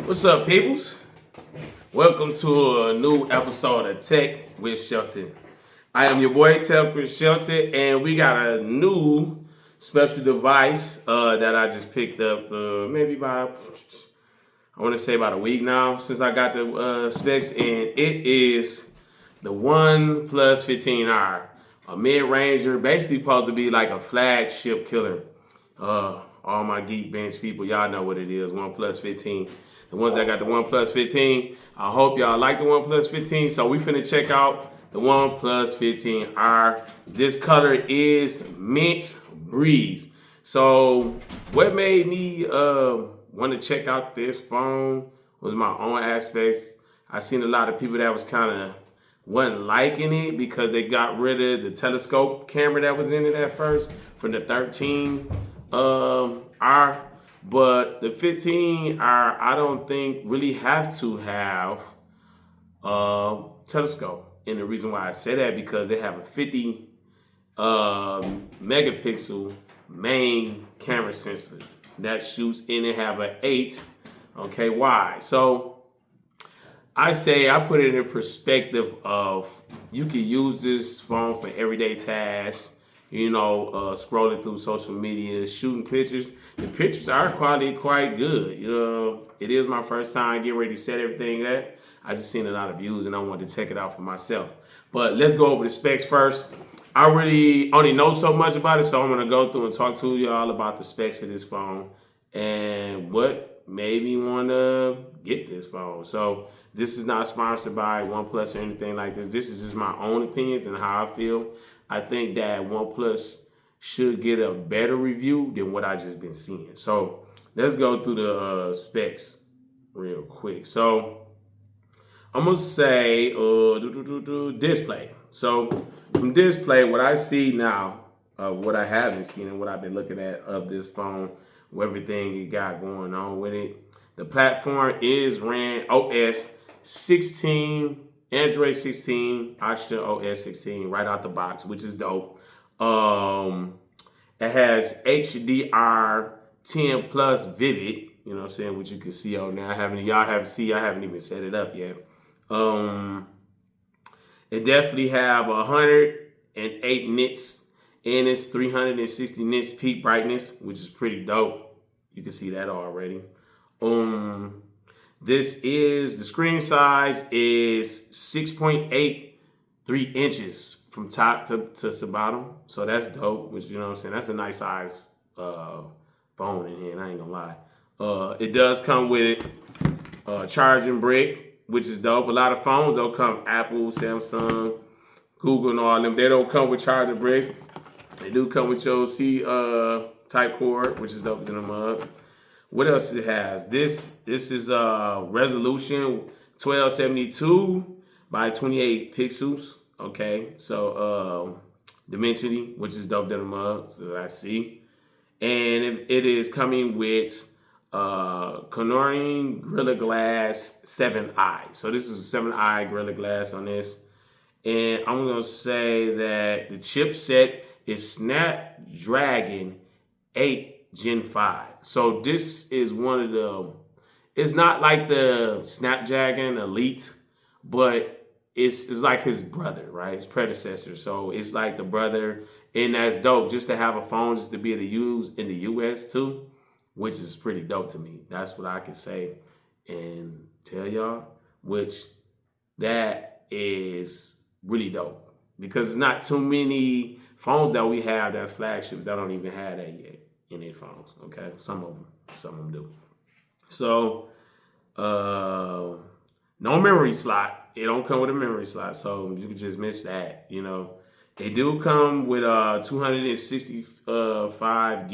What's up, peoples? Welcome to a new episode of Tech with Shelton. I am your boy Tech with Shelton, and we got a new special device that I just picked up maybe about, I want to say about a week now since I got the specs, and it is the ONEPLUS 15R, a mid-ranger, basically supposed to be like a flagship killer. All my geek bench people, y'all know what it is, OnePlus 15. The ones that got the OnePlus 15, I hope y'all like the OnePlus 15. So we finna check out the OnePlus 15R. This color is Mint Breeze. So what made me want to check out this phone was my own aspects. I seen a lot of people that was kind of wasn't liking it because they got rid of the telescope camera that was in it at first from the 13 R. But the 15R, I don't think really have to have a telescope. And the reason why I say that because they have a 50 megapixel main camera sensor that shoots in and have an 8 wide. So I say I put it in perspective of you can use this phone for everyday tasks, scrolling through social media, shooting pictures. The pictures are quality quite good. It is my first time getting ready to set everything up. I just seen a lot of views and I wanted to check it out for myself. But let's go over the specs first. I really only know so much about it, so I'm gonna go through and talk to you all about the specs of this phone and what made me want to get this phone. So this is not sponsored by OnePlus or anything like this. This is just my own opinions and how I feel. I think that OnePlus should get a better review than what I just been seeing. So let's go through the specs real quick. So I'm gonna say display. So from display, what I see now of what I haven't seen and what I've been looking at of this phone, with everything it got going on with it, the platform is ran OS 16. Android 16, Oxygen OS 16 right out the box, which is dope. It has HDR 10 plus Vivid, you know what I'm saying, which you can see on there. I haven't even set it up yet. It definitely have 108 nits and it's 360 nits peak brightness, which is pretty dope. You can see that already. The screen size is 6.83 inches from top to bottom. So that's dope, which, you know what I'm saying, that's a nice size phone in here, and I ain't gonna lie. It does come with charging brick, which is dope. A lot of phones don't come, Apple, Samsung, Google, and all them. They don't come with charging bricks. They do come with your C type cord, which is dope in the mug. What else it has? This is resolution 1272 by 28 pixels. Okay, so dimension, which is dope in the mug, so I see. And it is coming with Corning Gorilla Glass 7i. So this is a 7i Gorilla Glass on this. And I'm gonna say that the chipset is Snapdragon 8 Gen 5. So this is one of the, it's not like the Snapdragon Elite, but it's like his brother, right? His predecessor. So it's like the brother, and that's dope just to have a phone just to be able to use in the US too, which is pretty dope to me. That's what I can say and tell y'all, which that is really dope because it's not too many phones that we have that's flagship that don't even have that yet in their phones. Okay, some of them do. So no memory slot. It don't come with a memory slot, so you can just miss that. They do come with 265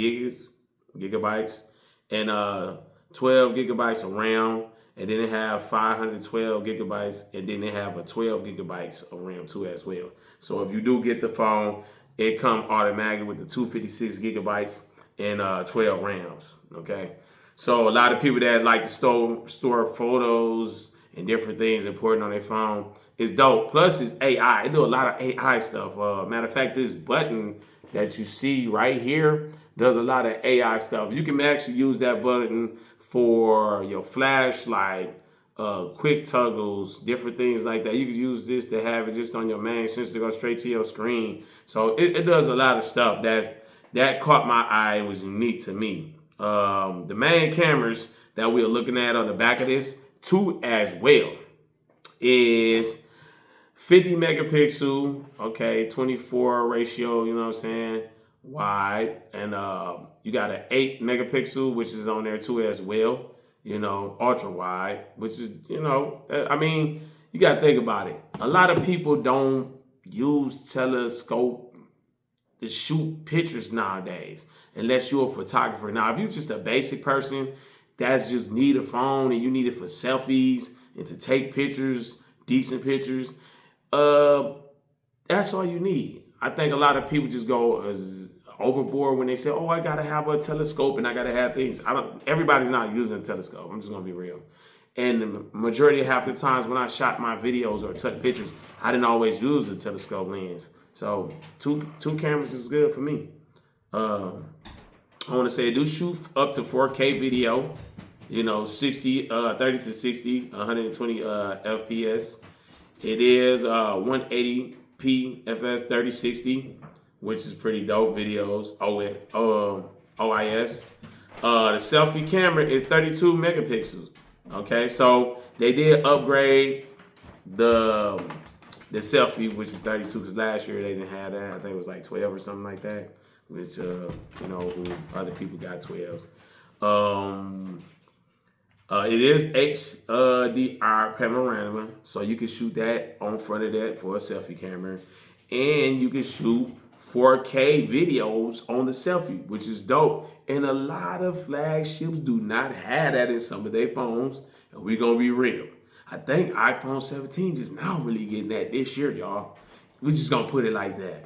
gigabytes and 12 gigabytes of RAM, and then they have 512 gigabytes, and then they have a 12 gigabytes of RAM too as well. So if you do get the phone, it comes automatically with the 256 gigabytes and 12 RAMs. Okay, so a lot of people that like to store photos and different things important on their phone is dope. Plus, it's AI. It do a lot of AI stuff. Matter of fact, this button that you see right here does a lot of AI stuff. You can actually use that button for your flashlight, quick toggles, different things like that. You could use this to have it just on your main sensor to go straight to your screen. So it does a lot of stuff that caught my eye. It was unique to me. The main cameras that we're looking at on the back of this too as well is 50 megapixel, okay, 24 ratio, you know what I'm saying, wide. And you got an 8 megapixel, which is on there too as well, you know, ultra wide, which is, you know, I mean, you got to think about it. A lot of people don't use telescope to shoot pictures nowadays, unless you're a photographer. Now, if you're just a basic person that's just need a phone and you need it for selfies and to take pictures, decent pictures, that's all you need. I think a lot of people just go overboard when they say, oh, I gotta have a telescope and I gotta have things. Everybody's not using a telescope. I'm just gonna be real. And the majority of half the times when I shot my videos or took pictures, I didn't always use a telescope lens. So two cameras is good for me. I want to say I do shoot up to 4K video, you know, 30 to 60, 120 FPS. It is 180p FS 3060, which is pretty dope videos. OIS. The selfie camera is 32 megapixels. Okay, so they did upgrade the selfie, which is 32, because last year they didn't have that. I think it was like 12 or something like that, which you know, other people got 12s. It is HDR panorama, so you can shoot that on front of that for a selfie camera, and you can shoot 4K videos on the selfie, which is dope. And a lot of flagships do not have that in some of their phones, and we're gonna be real. I think iPhone 17 just now really getting that this year, y'all. We just gonna put it like that.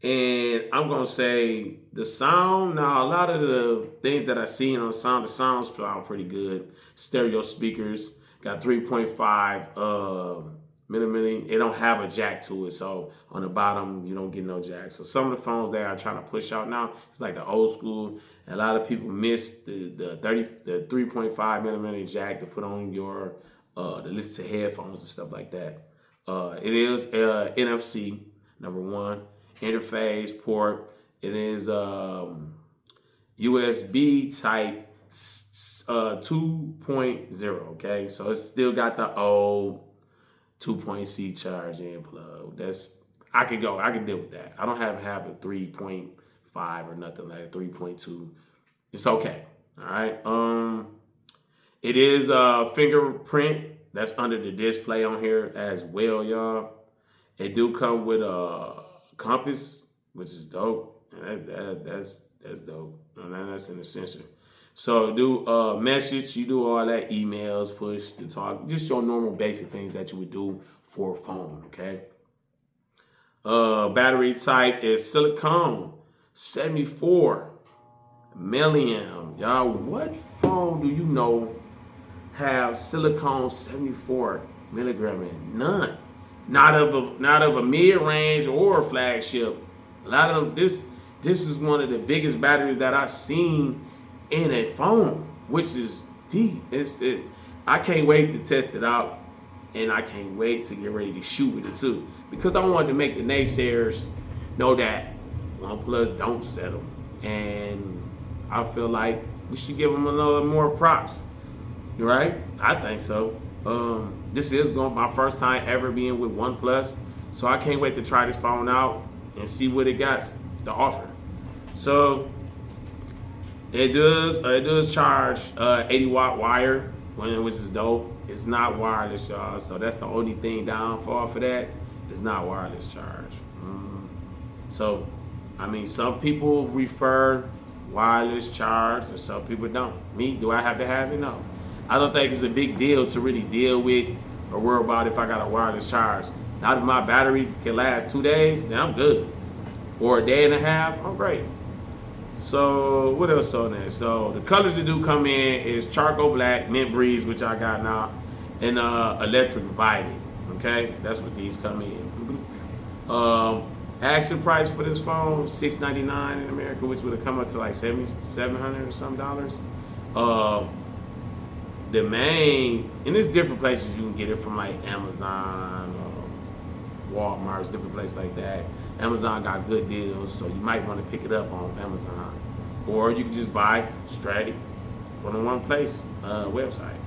And I'm gonna say the sound. Now, a lot of the things that I seen on sound, the sounds sound pretty good. Stereo speakers got 3.5 millimeter. It don't have a jack to it, so on the bottom you don't get no jack. So some of the phones they are trying to push out now, it's like the old school. A lot of people miss the 3.5 millimeter jack to put on your to listen to headphones and stuff like that. It is NFC number one. Interface port. It is USB type 2.0. Okay, so it's still got the old 2.C charging plug. I can deal with that. I don't have a 3.5 or nothing like 3.2. It's okay. All right. It is fingerprint that's under the display on here as well, y'all. It do come with a compass, which is dope. That's dope. And that's in the sensor. So do message, you do all that, emails, push to talk, just your normal basic things that you would do for a phone, okay? Battery type is silicone, 74 milliamp. Y'all, what phone do you know have silicone 74 milligram in? None. Not of a mid-range or a flagship. A lot of them, this is one of the biggest batteries that I've seen in a phone, which is deep. I can't wait to test it out, and I can't wait to get ready to shoot with it too, because I wanted to make the naysayers know that OnePlus don't settle, and I feel like we should give them more props. Right? I think so. This is my first time ever being with OnePlus, so I can't wait to try this phone out and see what it got to offer. So it does charge 80-watt wire, which is dope. It's not wireless, y'all. So that's the only thing downfall for that. It's not wireless charge. So, I mean, some people refer wireless charge and some people don't. Me, do I have to have it? No. I don't think it's a big deal to really deal with or worry about if I got a wireless charge. Not if my battery can last 2 days, then I'm good. Or a day and a half, I'm great. So what else on there? So the colors that do come in is charcoal black, mint breeze, which I got now, and electric violet. Okay, that's what these come in. Asking price for this phone, $699 in America, which would have come up to like $700 or some dollars. The main, and there's different places you can get it from, like Amazon, Walmart, different places like that. Amazon got good deals, so you might want to pick it up on Amazon, or you can just buy straight from the OnePlus website.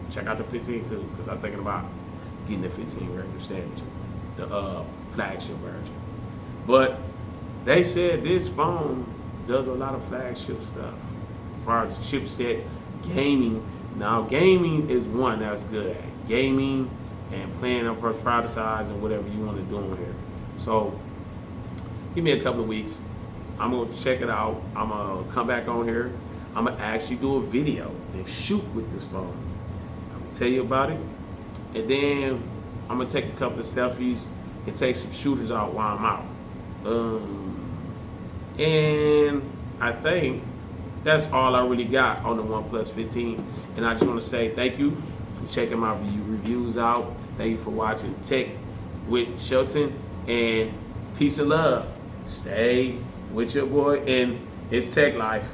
Check out the 15 too, because I'm thinking about getting the 15 regular standard, the flagship version. But they said this phone does a lot of flagship stuff as far as chipset, gaming. Now gaming is one that's good at gaming and playing up private size and whatever you want to do on here. So give me a couple of weeks. I'm gonna check it out. I'm gonna come back on here. I'm gonna actually do a video and shoot with this phone. I'm gonna tell you about it, and then I'm gonna take a couple of selfies and take some shooters out while I'm out. And I think that's all I really got on the OnePlus 15. And I just want to say thank you for checking my reviews out. Thank you for watching Tech with Shelton, and peace and love. Stay with your boy, and it's Tech Life.